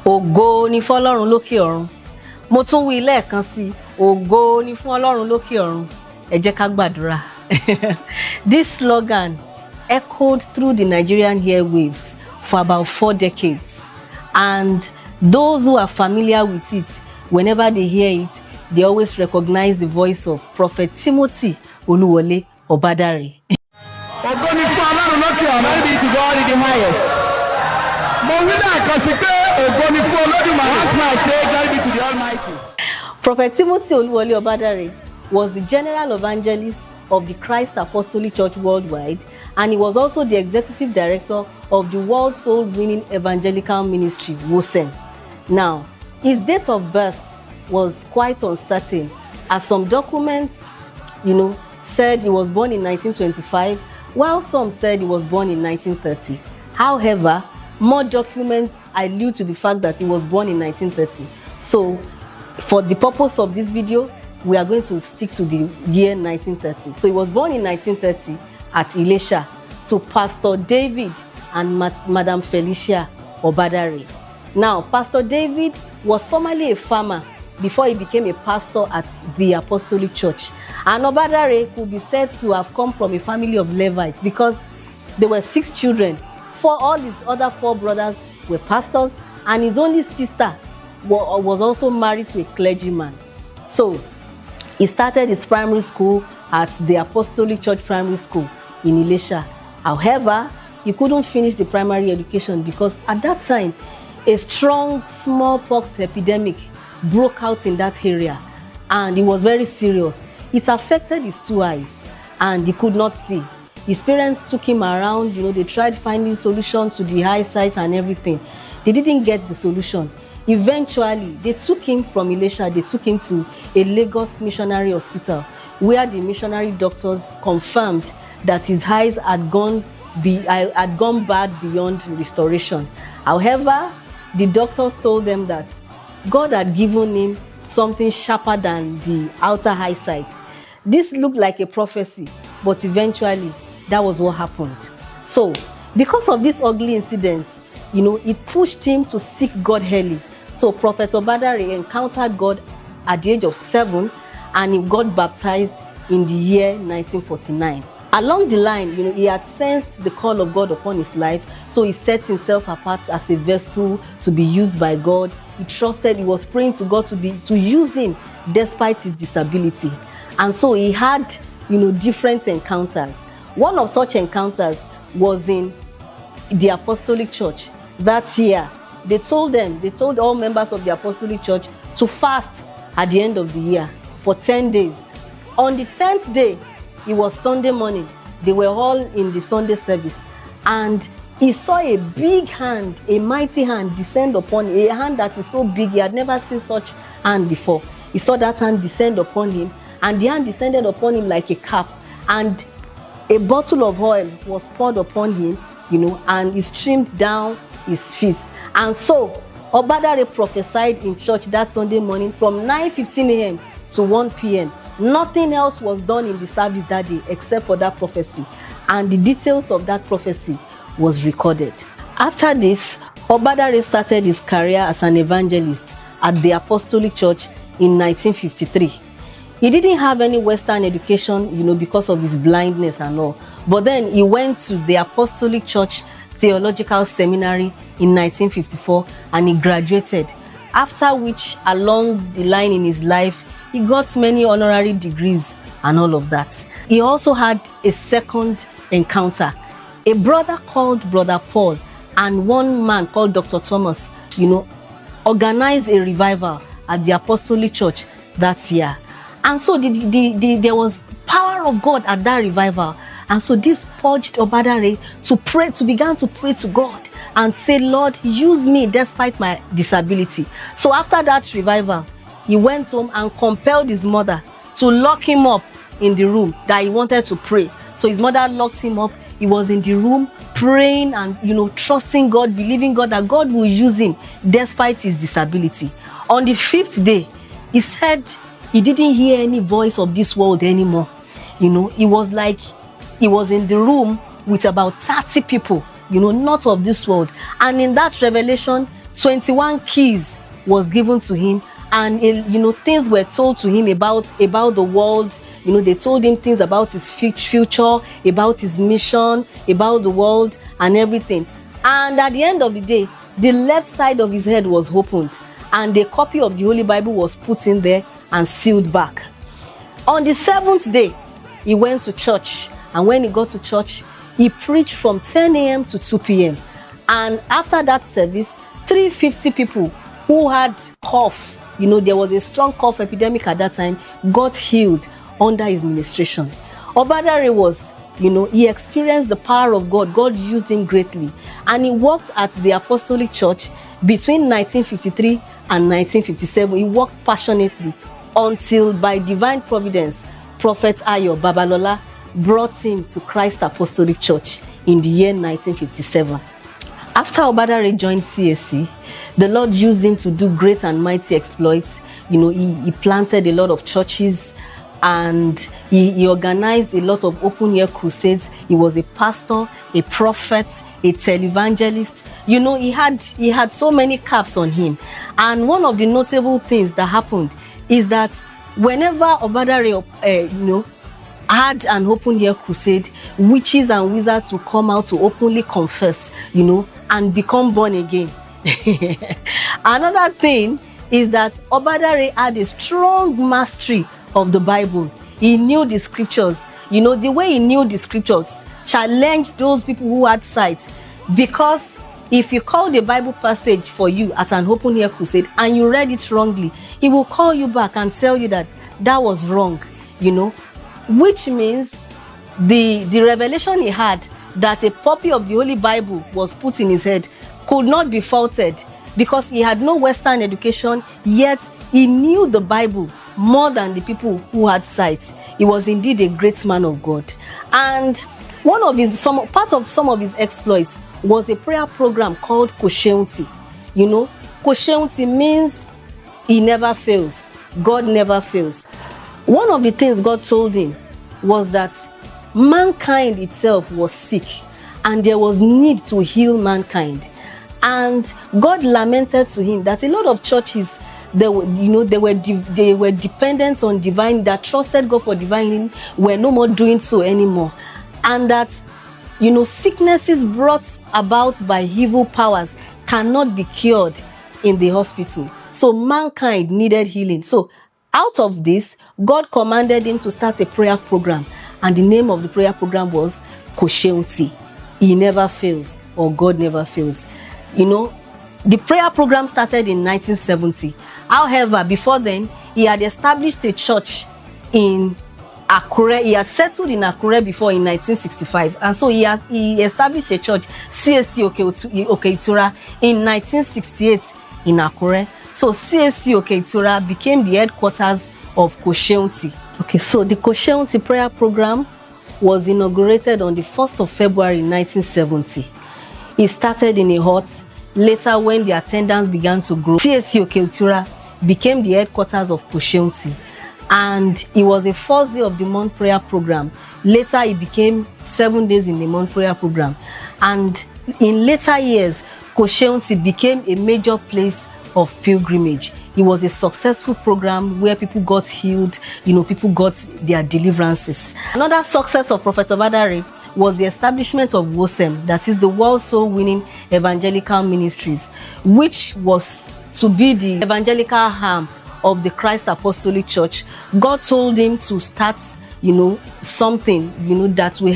Ògo ni fún Ọlọ́run lókè ọ̀run. Mo tún wí lẹ́ẹ̀kan sí, ògo ni fún Ọlọ́run lókè ọ̀run. Ẹ jẹ́ ká gbàdúrà. This slogan echoed through the Nigerian airwaves for about 4 decades. And those who are familiar with it, whenever they hear it, they always recognize the voice of Prophet Timothy Oluwole Obadare. Ògo ni fún Ọlọ́run lókè ọ̀run. Glory be to God in the highest. Mo wí lẹ́ẹ̀kan sí pé ògo ni fún Olódùmarè. Once more I say glory be to the Almighty. Prophet Timothy Oluwole Obadare was the general evangelist of the Christ Apostolic Church worldwide, and he was also the executive director of the World Soul Winning Evangelical Ministry, WOSEM. Now, his date of birth was quite uncertain, as some documents, said he was born in 1925, while some said he was born in 1930. However, more documents allude to the fact that he was born in 1930. So, for the purpose of this video, we are going to stick to the year 1930. So, he was born in 1930 at Ilesha to Pastor David and Madam Felicia Obadare. Now, Pastor David was formerly a farmer before he became a pastor at the Apostolic Church. And Obadare could be said to have come from a family of Levites because there were 6 children. All his other 4 brothers were pastors, and his only sister was also married to a clergyman. So, he started his primary school at the Apostolic Church Primary School in Ilesha. However, he couldn't finish the primary education because at that time, a strong smallpox epidemic broke out in that area, and it was very serious. It affected his 2 eyes, and he could not see. His parents took him around, they tried finding solutions to the eyesight and everything. They didn't get the solution. Eventually, they took him from Ilesha, they took him to a Lagos missionary hospital, where the missionary doctors confirmed that his eyes had gone bad beyond restoration. However, the doctors told them that God had given him something sharper than the outer eyesight. This looked like a prophecy, but eventually, that was what happened. So, because of this ugly incidents, it pushed him to seek God early. So, Prophet Obadare encountered God at the age of 7, and he got baptized in the year 1949. Along the line, he had sensed the call of God upon his life, so he set himself apart as a vessel to be used by God. He trusted, he was praying to God to use him despite his disability. And so he had, different encounters. One of such encounters was in the Apostolic Church. That year, they told all members of the Apostolic Church to fast at the end of the year for 10 days. On the 10th day, it was Sunday morning. They were all in the Sunday service, and he saw a big hand, a mighty hand descend upon him, a hand that is so big he had never seen such hand before. He saw that hand descend upon him, and the hand descended upon him like a cap, and a bottle of oil was poured upon him, and it streamed down his feet. And so, Obadare prophesied in church that Sunday morning from 9:15 a.m. to 1 p.m. Nothing else was done in the service that day except for that prophecy. And the details of that prophecy was recorded. After this, Obadare started his career as an evangelist at the Apostolic Church in 1953. He didn't have any Western education, because of his blindness and all. But then he went to the Apostolic Church Theological Seminary in 1954 and he graduated. After which, along the line in his life, he got many honorary degrees and all of that. He also had a second encounter. A brother called Brother Paul and one man called Dr. Thomas, organized a revival at the Apostolic Church that year. And so there was power of God at that revival. And so this purged Obadare to begin to pray to God and say, Lord, use me despite my disability. So after that revival, he went home and compelled his mother to lock him up in the room that he wanted to pray. So his mother locked him up. He was in the room praying and, trusting God, believing God that God will use him despite his disability. On the 5th day, he said he didn't hear any voice of this world anymore. It was like he was in the room with about 30 people, not of this world. And in that revelation, 21 keys was given to him, and things were told to him about the world. They told him things about his future, about his mission, about the world and everything. And at the end of the day, the left side of his head was opened, and a copy of the Holy Bible was put in there and sealed back. On the 7th day, he went to church, and when he got to church, he preached from 10 a.m. to 2 p.m. And after that service, 350 people who had cough, there was a strong cough epidemic at that time, got healed under his ministration. Obadare was, he experienced the power of God. God used him greatly. And he worked at the Apostolic Church between 1953 and 1957. He worked passionately until, by divine providence, Prophet Ayo Babalola brought him to Christ Apostolic Church in the year 1957. After Obadare joined CAC, the Lord used him to do great and mighty exploits. He planted a lot of churches, and he organized a lot of open-air crusades. He was a pastor, a prophet, a televangelist. He had so many caps on him. And one of the notable things that happened is that whenever Obadare, had an open-air crusade, witches and wizards would come out to openly confess, and become born again. Another thing is that Obadare had a strong mastery of the Bible. He knew the scriptures. The way he knew the scriptures challenged those people who had sight, because if you call the Bible passage for you at an open-air crusade and you read it wrongly, he will call you back and tell you that was wrong, which means the revelation he had that a copy of the Holy Bible was put in his head could not be faulted, because he had no Western education, yet he knew the Bible more than the people who had sight. He was indeed a great man of God. And part of some of his exploits was a prayer program called Kosheunti. Kosheunti means he never fails. God never fails. One of the things God told him was that mankind itself was sick, and there was need to heal mankind. And God lamented to him that a lot of churches, they were dependent on divine, that trusted God for divine healing, were no more doing so anymore. And that, sicknesses brought about by evil powers cannot be cured in the hospital. So mankind needed healing. So out of this, God commanded him to start a prayer program. And the name of the prayer program was Kosheunti. He never fails, or God never fails. The prayer program started in 1970. However, before then, he had established a church in Akure. He had settled in Akure before in 1965. And so he established a church, CAC Okeitura, in 1968 in Akure. So CAC Okeitura became the headquarters of Kosheunti. Okay, so the Kosheunti prayer program was inaugurated on the 1st of February 1970. It started in a hut. Later, when the attendance began to grow, CAC Okeitura became the headquarters of Kosheunti, and it was a 4th day of the month prayer program. Later, it became 7 days in the month prayer program, and in later years, Kosheunti became a major place of pilgrimage. It was a successful program where people got healed, people got their deliverances. Another success of Prophet Obadare was the establishment of WOSEM, that is the World Soul Winning Evangelical Ministries, which was to be the evangelical arm of the Christ Apostolic Church. God told him to start, something, that will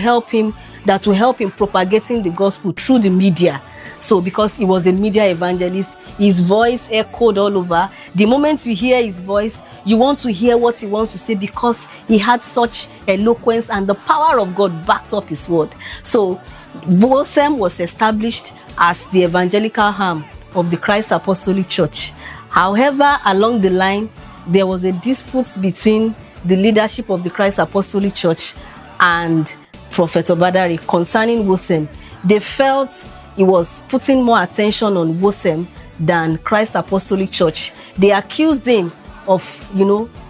help him propagating the gospel through the media. So because he was a media evangelist, his voice echoed all over. The moment you hear his voice, you want to hear what he wants to say, because he had such eloquence and the power of God backed up his word. So WOSEM was established as the evangelical arm of the Christ Apostolic Church. However, along the line, there was a dispute between the leadership of the Christ Apostolic Church and Prophet Obadare concerning WOSEM. They felt he was putting more attention on WOSEM than Christ Apostolic Church. They accused him of,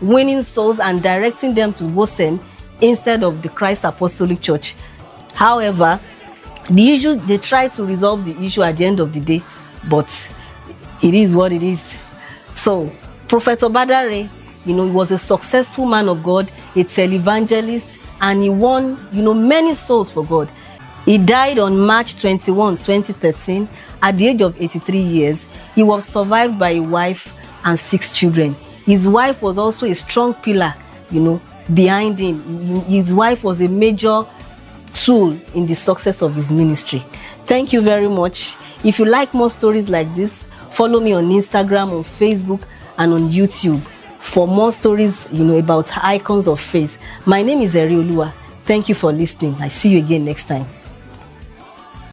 winning souls and directing them to WOSEM instead of the Christ Apostolic Church. However, they tried to resolve the issue at the end of the day, but It is what it is. So, Prophet Obadare, he was a successful man of God, a televangelist, and he won, many souls for God. He died on March 21, 2013, at the age of 83 years. He was survived by a wife and 6 children. His wife was also a strong pillar, behind him. His wife was a major tool in the success of his ministry. Thank you very much. If you like more stories like this, follow me on Instagram, on Facebook, and on YouTube for more stories, about icons of faith. My name is Erioluwa. Thank you for listening. I see you again next time.